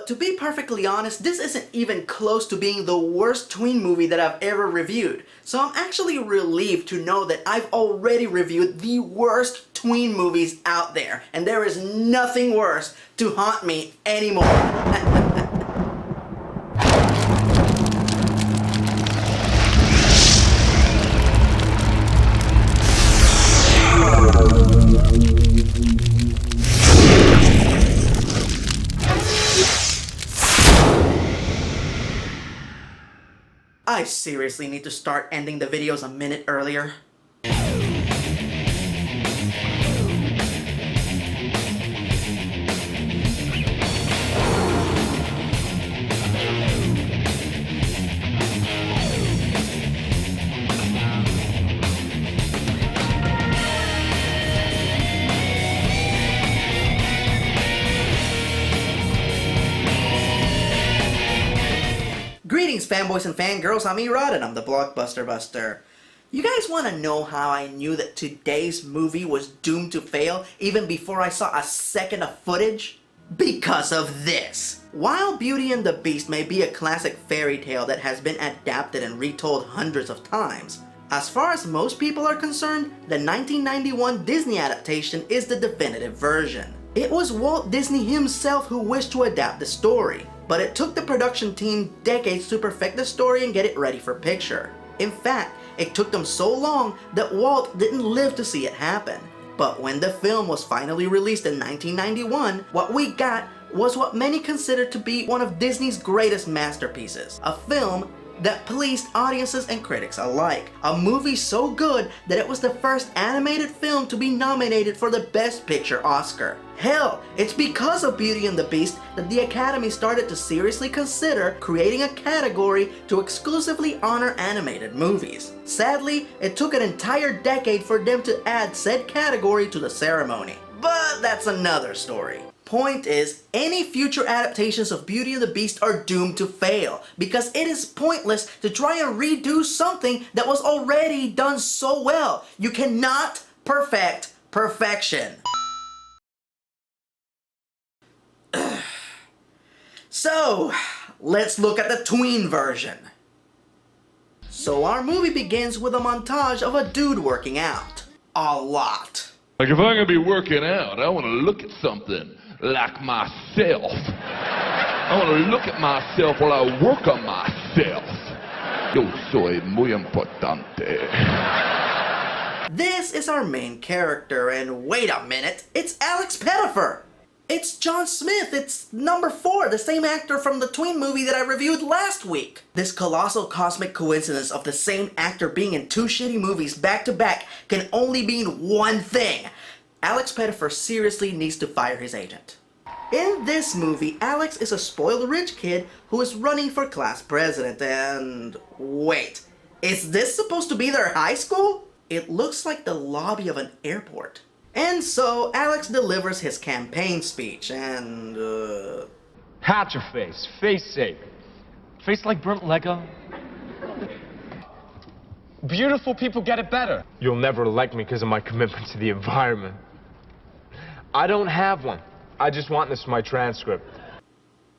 to be perfectly honest, this isn't even close to being the worst tween movie that I've ever reviewed. So I'm actually relieved to know that I've already reviewed the worst tween movies out there, and there is nothing worse to haunt me anymore. I seriously need to start ending the videos a minute earlier. Greetings fanboys and fangirls, I'm Erod and I'm the Blockbuster Buster. You guys want to know how I knew that today's movie was doomed to fail even before I saw a second of footage? Because of this! While Beauty and the Beast may be a classic fairy tale that has been adapted and retold hundreds of times, as far as most people are concerned, the 1991 Disney adaptation is the definitive version. It was Walt Disney himself who wished to adapt the story, but it took the production team decades to perfect the story and get it ready for picture. In fact, it took them so long that Walt didn't live to see it happen. But when the film was finally released in 1991, what we got was what many consider to be one of Disney's greatest masterpieces. A film that pleased audiences and critics alike. A movie so good that it was the first animated film to be nominated for the Best Picture Oscar. Hell, it's because of Beauty and the Beast that the Academy started to seriously consider creating a category to exclusively honor animated movies. Sadly, it took an entire decade for them to add said category to the ceremony. But that's another story. Point is, any future adaptations of Beauty and the Beast are doomed to fail, because it is pointless to try and redo something that was already done so well. You cannot perfect perfection. So, let's look at the tween version. So our movie begins with a montage of a dude working out. A lot. Like if I'm gonna be working out, I wanna look at something like myself. I wanna look at myself while I work on myself. Yo soy muy importante. This is our main character, and wait a minute, it's Alex Pettyfer! It's John Smith, it's number 4, the same actor from the tween movie that I reviewed last week. This colossal cosmic coincidence of the same actor being in 2 shitty movies back to back can only mean one thing. Alex Pettyfer seriously needs to fire his agent. In this movie, Alex is a spoiled rich kid who is running for class president, and wait, is this supposed to be their high school? It looks like the lobby of an airport. And so, Alex delivers his campaign speech, and Hat your face, face safe. Face like burnt Lego. Beautiful people get it better. You'll never elect me because of my commitment to the environment. I don't have one. I just want this for my transcript.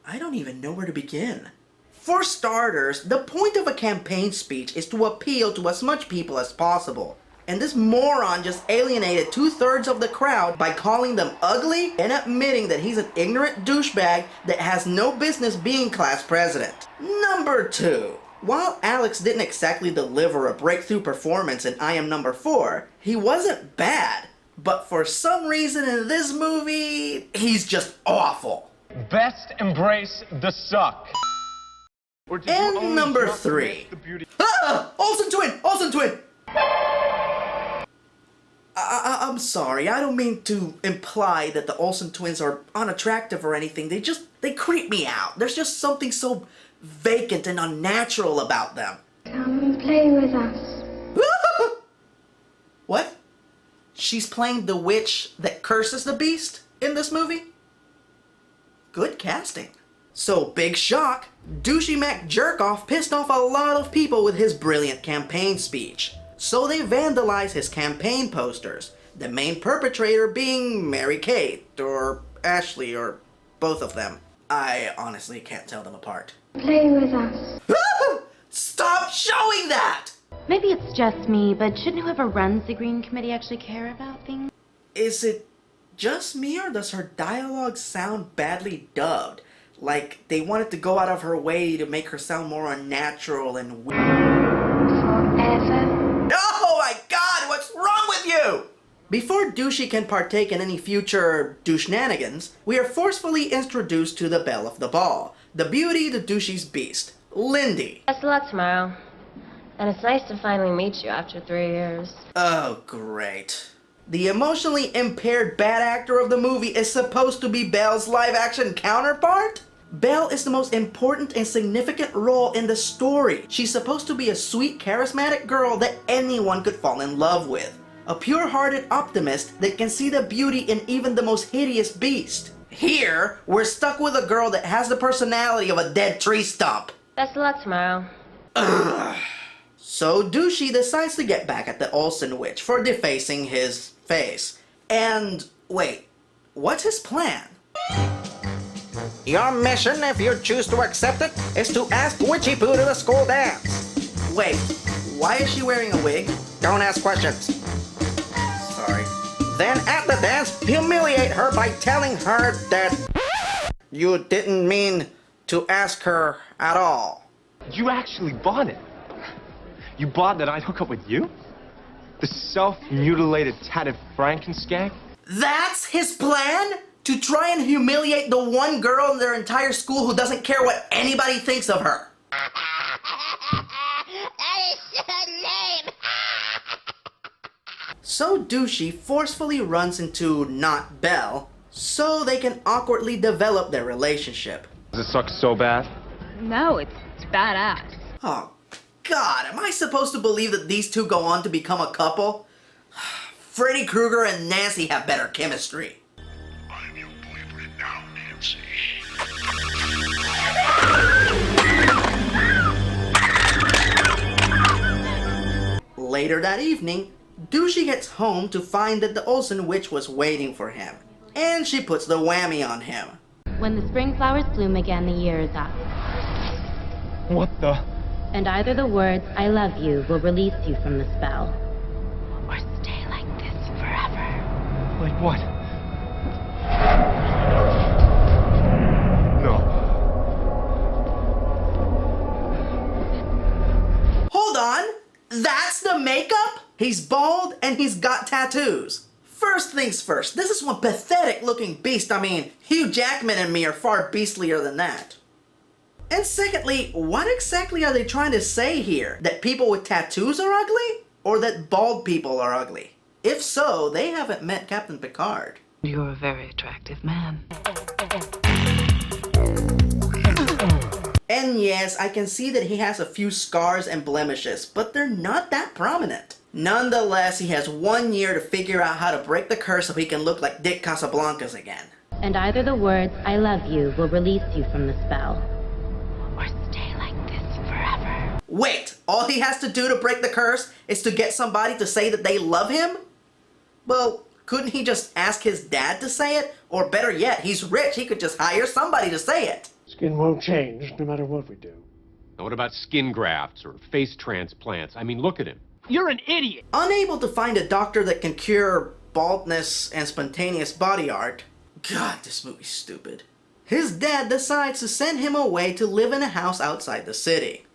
I don't even know where to begin. For starters, the point of a campaign speech is to appeal to as much people as possible. And this moron just alienated 2/3 of the crowd by calling them ugly and admitting that he's an ignorant douchebag that has no business being class president. Number 2. While Alex didn't exactly deliver a breakthrough performance in I Am Number 4, he wasn't bad. But for some reason in this movie, he's just awful. Best embrace the suck. And number 3. Ah! Olsen twin! Olsen twin! I'm sorry, I don't mean to imply that the Olsen twins are unattractive or anything. They creep me out. There's just something so vacant and unnatural about them. Come and play with us. What? She's playing the witch that curses the beast in this movie? Good casting. So, big shock, Douchey Mac Jerkoff pissed off a lot of people with his brilliant campaign speech. So they vandalized his campaign posters, the main perpetrator being Mary Kate, or Ashley, or both of them. I honestly can't tell them apart. Play with us. Stop showing that! Maybe it's just me, but shouldn't whoever runs the Green Committee actually care about things? Is it just me, or does her dialogue sound badly dubbed? Like they wanted to go out of her way to make her sound more unnatural and weird. Forever. Oh my god, what's wrong with you? Before Douchey can partake in any future douche-nanigans, we are forcefully introduced to the belle of the ball, the beauty, the Douchey's beast, Lindy. Best of luck tomorrow. And it's nice to finally meet you after 3 years. Oh, great. The emotionally impaired bad actor of the movie is supposed to be Belle's live-action counterpart? Belle is the most important and significant role in the story. She's supposed to be a sweet, charismatic girl that anyone could fall in love with. A pure-hearted optimist that can see the beauty in even the most hideous beast. Here, we're stuck with a girl that has the personality of a dead tree stump. Best of luck tomorrow. So Douchey decides to get back at the Olsen witch for defacing his face. And wait, what's his plan? Your mission, if you choose to accept it, is to ask Witchy Poo to the school dance. Wait, why is she wearing a wig? Don't ask questions. Sorry. Then at the dance, humiliate her by telling her that you didn't mean to ask her at all. You actually bought it. You bought that I'd hook up with you? The self-mutilated, tatted Frankenskag? That's his plan? To try and humiliate the one girl in their entire school who doesn't care what anybody thinks of her. That is so lame. So Douchey forcefully runs into not Belle, so they can awkwardly develop their relationship. Does it suck so bad? No, it's badass. Oh god, am I supposed to believe that these two go on to become a couple? Freddy Krueger and Nancy have better chemistry. I'm your boyfriend now, Nancy. Later that evening, Douchey gets home to find that the Olsen witch was waiting for him. And she puts the whammy on him. When the spring flowers bloom again, the year is up. What the? And either the words, I love you, will release you from the spell, or stay like this forever. Like what? No. Hold on! That's the makeup? He's bald and he's got tattoos. First things first, this is one pathetic looking beast. I mean, Hugh Jackman and me are far beastlier than that. And secondly, what exactly are they trying to say here? That people with tattoos are ugly? Or that bald people are ugly? If so, they haven't met Captain Picard. You're a very attractive man. And yes, I can see that he has a few scars and blemishes, but they're not that prominent. Nonetheless, he has 1 year to figure out how to break the curse so he can look like Dick Casablancas again. And either the words, I love you, will release you from the spell, or stay like this forever. Wait, all he has to do to break the curse is to get somebody to say that they love him? Well, couldn't he just ask his dad to say it? Or better yet, he's rich, he could just hire somebody to say it. Skin won't change no matter what we do. Now, what about skin grafts or face transplants? I mean, look at him. You're an idiot. Unable to find a doctor that can cure baldness and spontaneous body art. God, this movie's stupid. His dad decides to send him away to live in a house outside the city.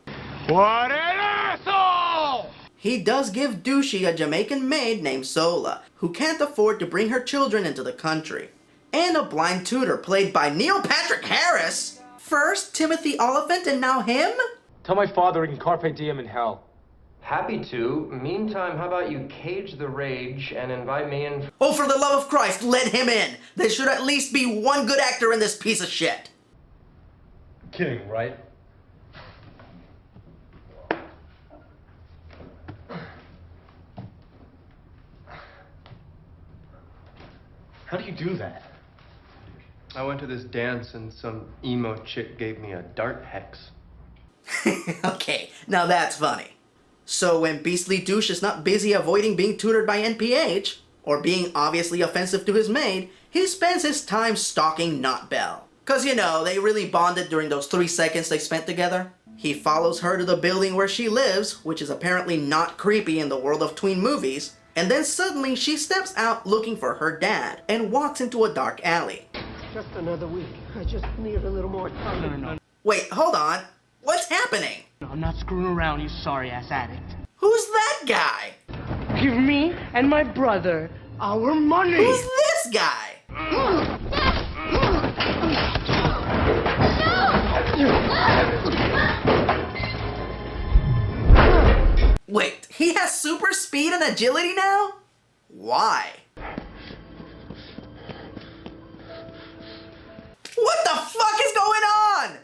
What an asshole! He does give Douchey a Jamaican maid named Sola, who can't afford to bring her children into the country. And a blind tutor played by Neil Patrick Harris. First Timothy Oliphant and now him? Tell my father he can carpe diem in hell. Happy to. Meantime, how about you cage the rage and invite me in? Oh, for the love of Christ, let him in! There should at least be one good actor in this piece of shit. Kidding, right? How do you do that? I went to this dance and some emo chick gave me a dart hex. Okay, now that's funny. So when Beastly Douche is not busy avoiding being tutored by NPH, or being obviously offensive to his maid, he spends his time stalking Not Belle. 'Cause you know, they really bonded during those 3 seconds they spent together. He follows her to the building where she lives, which is apparently not creepy in the world of tween movies, and then suddenly she steps out looking for her dad and walks into a dark alley. Just another week. I just need a little more time. No. Wait, hold on. What's happening? No, I'm not screwing around, you sorry-ass addict. Who's that guy? Give me and my brother our money. Who's this guy? Wait, he has super speed and agility now? Why? What the fuck is going on?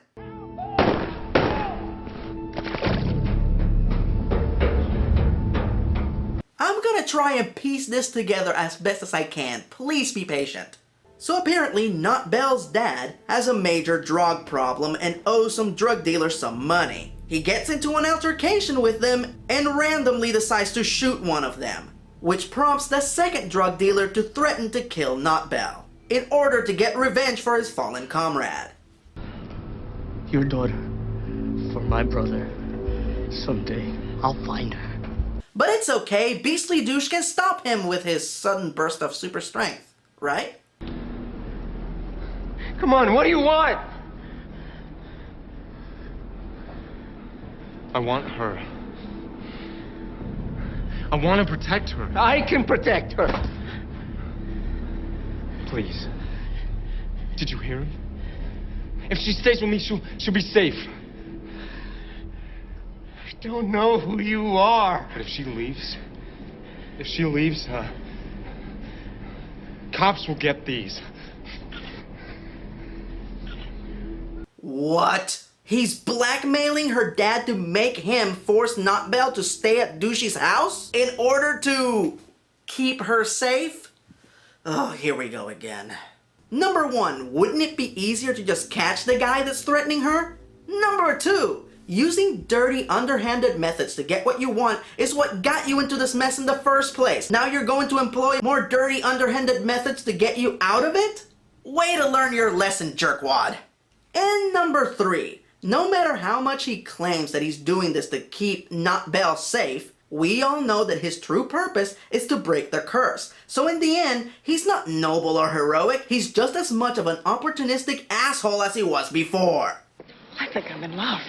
I'm gonna try and piece this together as best as I can. Please be patient. So apparently, Not Belle's dad has a major drug problem and owes some drug dealers some money. He gets into an altercation with them and randomly decides to shoot one of them, which prompts the second drug dealer to threaten to kill Not Belle in order to get revenge for his fallen comrade. Your daughter, for my brother. Someday, I'll find her. But it's okay, Beastly Douche can stop him with his sudden burst of super strength, right? Come on, what do you want? I want her. I want to protect her. I can protect her. Please. Did you hear him? If she stays with me, she'll be safe. I don't know who you are. But if she leaves, cops will get these. What? He's blackmailing her dad to make him force Not Belle to stay at Douchey's house in order to keep her safe? Oh, here we go again. Number 1, wouldn't it be easier to just catch the guy that's threatening her? Number 2, using dirty, underhanded methods to get what you want is what got you into this mess in the first place. Now you're going to employ more dirty, underhanded methods to get you out of it? Way to learn your lesson, jerkwad. And number 3, no matter how much he claims that he's doing this to keep Not Belle safe, we all know that his true purpose is to break the curse. So in the end, he's not noble or heroic, he's just as much of an opportunistic asshole as he was before. I think I'm in love.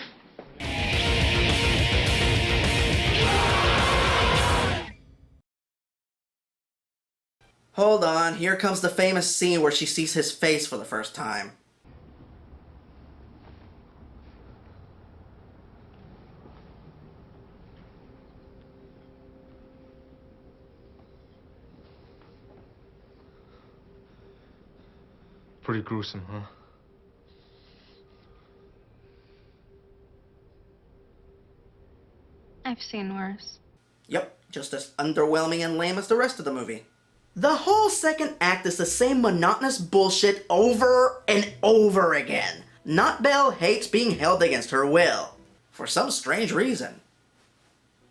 Hold on, here comes the famous scene where she sees his face for the first time. Pretty gruesome, huh? I've seen worse. Yep, just as underwhelming and lame as the rest of the movie. The whole second act is the same monotonous bullshit over and over again. Not Belle hates being held against her will, for some strange reason.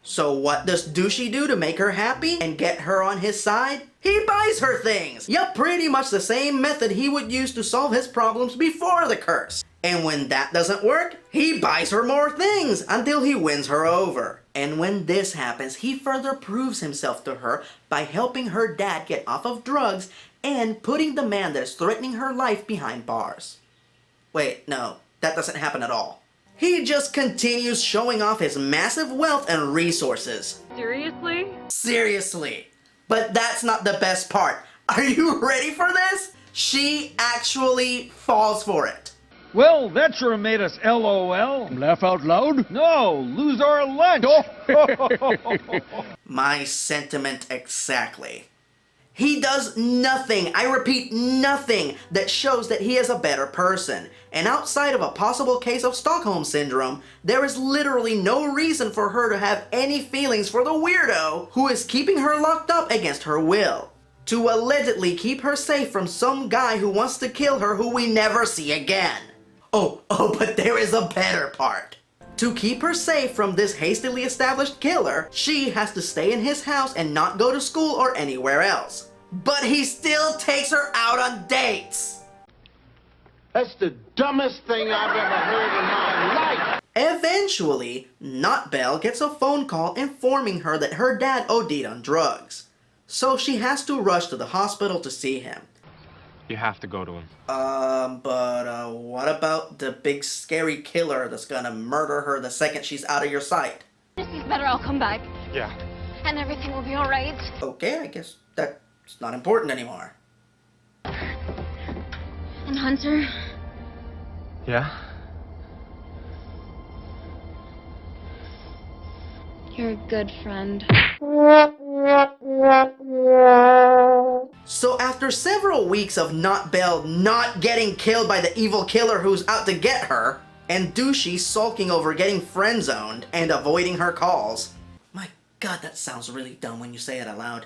So what does Douchey do to make her happy and get her on his side? He buys her things! Yep, pretty much the same method he would use to solve his problems before the curse. And when that doesn't work, he buys her more things until he wins her over. And when this happens, he further proves himself to her by helping her dad get off of drugs and putting the man that's threatening her life behind bars. Wait, no, that doesn't happen at all. He just continues showing off his massive wealth and resources. Seriously? Seriously. But that's not the best part. Are you ready for this? She actually falls for it. Well, that sure made us LOL. Laugh out loud? No, lose our lunch. My sentiment exactly. He does nothing, I repeat nothing, that shows that he is a better person. And outside of a possible case of Stockholm Syndrome, there is literally no reason for her to have any feelings for the weirdo who is keeping her locked up against her will, to allegedly keep her safe from some guy who wants to kill her who we never see again. Oh, but there is a better part. To keep her safe from this hastily established killer, she has to stay in his house and not go to school or anywhere else. But he still takes her out on dates. That's the dumbest thing I've ever heard in my life. Eventually, Not Belle gets a phone call informing her that her dad OD'd on drugs. So she has to rush to the hospital to see him. You have to go to him. But what about the big scary killer that's gonna murder her the second she's out of your sight? This is better, I'll come back. Yeah. And everything will be alright. Okay, I guess that's not important anymore. And Hunter? Yeah? You're a good friend. So after several weeks of Not Belle not getting killed by the evil killer who's out to get her, and Douchey sulking over getting friend-zoned and avoiding her calls. My god, that sounds really dumb when you say it out loud.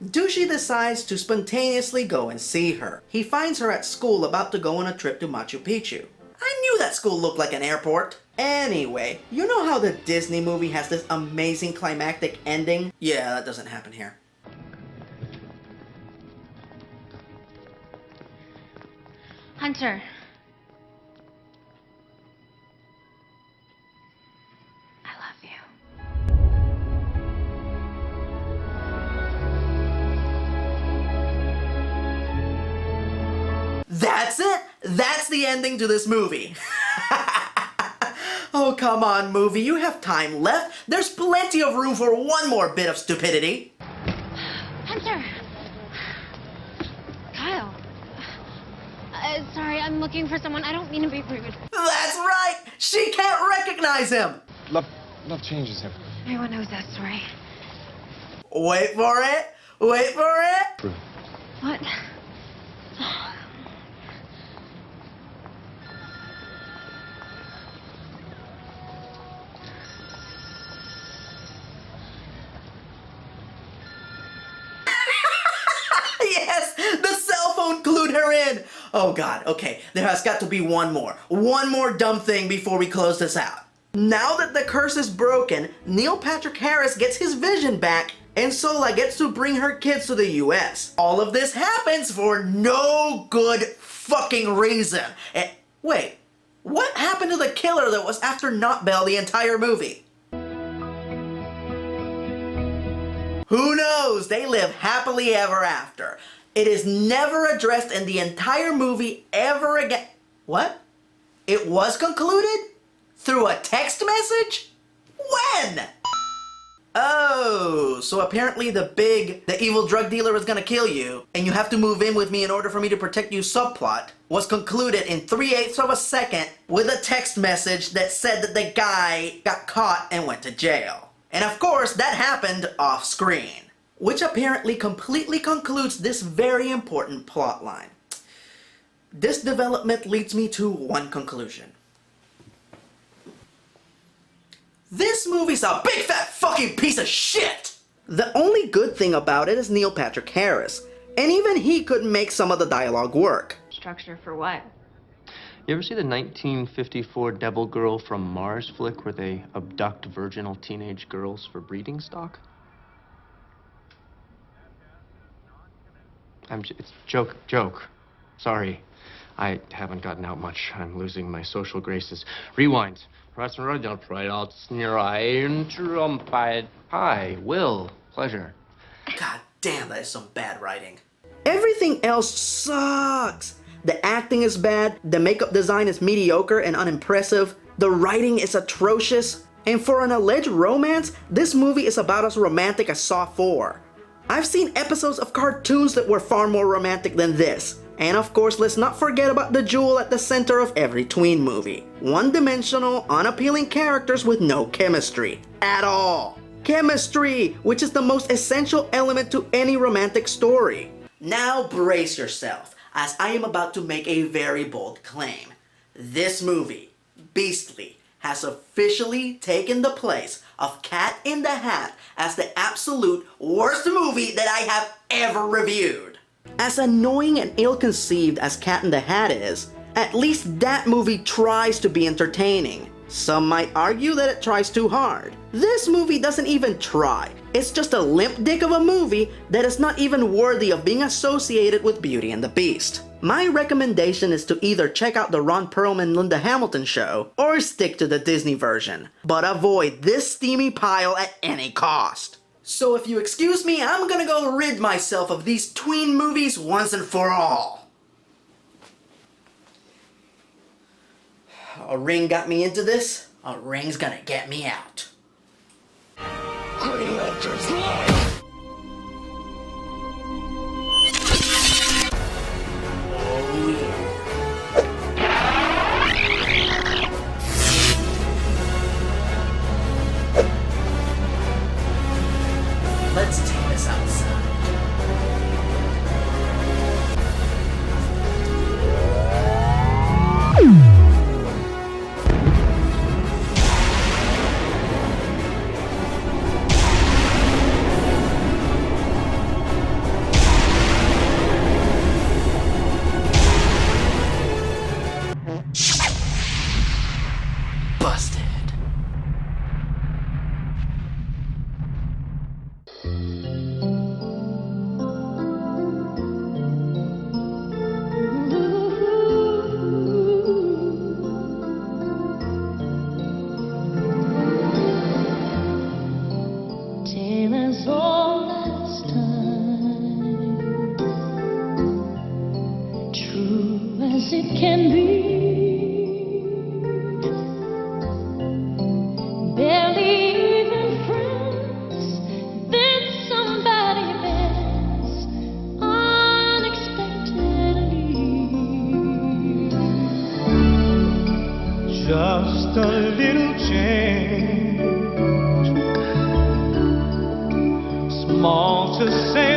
Douchey decides to spontaneously go and see her. He finds her at school about to go on a trip to Machu Picchu. I knew that school looked like an airport. Anyway, you know how the Disney movie has this amazing climactic ending? Yeah, that doesn't happen here. Hunter. I love you. That's it! That's the ending to this movie. Oh, come on, movie. You have time left. There's plenty of room for one more bit of stupidity. Hunter! Kyle. Sorry, I'm looking for someone. I don't mean to be rude. That's right! She can't recognize him! Love changes him. Everyone knows that story. Wait for it! Wait for it! What? Yes! The cell phone clued her in! Oh god, okay, there has got to be one more dumb thing before we close this out. Now that the curse is broken, Neil Patrick Harris gets his vision back, and Sola gets to bring her kids to the US. All of this happens for no good fucking reason. Wait, what happened to the killer that was after Not Belle the entire movie? Who knows? They live happily ever after. It is never addressed in the entire movie ever again. What? It was concluded? Through a text message? When? Oh, so apparently the evil drug dealer is gonna kill you, and you have to move in with me in order for me to protect you subplot was concluded in 3/8 of a second with a text message that said that the guy got caught and went to jail. And of course, that happened off screen, which apparently completely concludes this very important plot line. This development leads me to one conclusion. This movie's a big fat fucking piece of shit! The only good thing about it is Neil Patrick Harris, and even he couldn't make some of the dialogue work. Structure for what? You ever see the 1954 Devil Girl from Mars flick where they abduct virginal teenage girls for breeding stock? It's joke. Sorry, I haven't gotten out much. I'm losing my social graces. Rewind. Hi, Will. Pleasure. God damn, that is some bad writing. Everything else sucks. The acting is bad, the makeup design is mediocre and unimpressive, the writing is atrocious, and for an alleged romance, this movie is about as romantic as Saw 4. I've seen episodes of cartoons that were far more romantic than this. And of course, let's not forget about the jewel at the center of every tween movie. One-dimensional, unappealing characters with no chemistry. At all. Chemistry, which is the most essential element to any romantic story. Now brace yourself, as I am about to make a very bold claim. This movie, Beastly, has officially taken the place of Cat in the Hat as the absolute worst movie that I have ever reviewed. As annoying and ill-conceived as Cat in the Hat is, at least that movie tries to be entertaining. Some might argue that it tries too hard. This movie doesn't even try. It's just a limp dick of a movie that is not even worthy of being associated with Beauty and the Beast. My recommendation is to either check out the Ron Perlman Linda Hamilton show or stick to the Disney version, but avoid this steamy pile at any cost. So if you excuse me, I'm gonna go rid myself of these tween movies once and for all. A ring got me into this, a ring's gonna get me out. Green Lanterns live! Let's take this outside. Busted. Taylor's all last time, true as it can be. Barely even friends, then somebody bends unexpectedly. Just a little change, small to say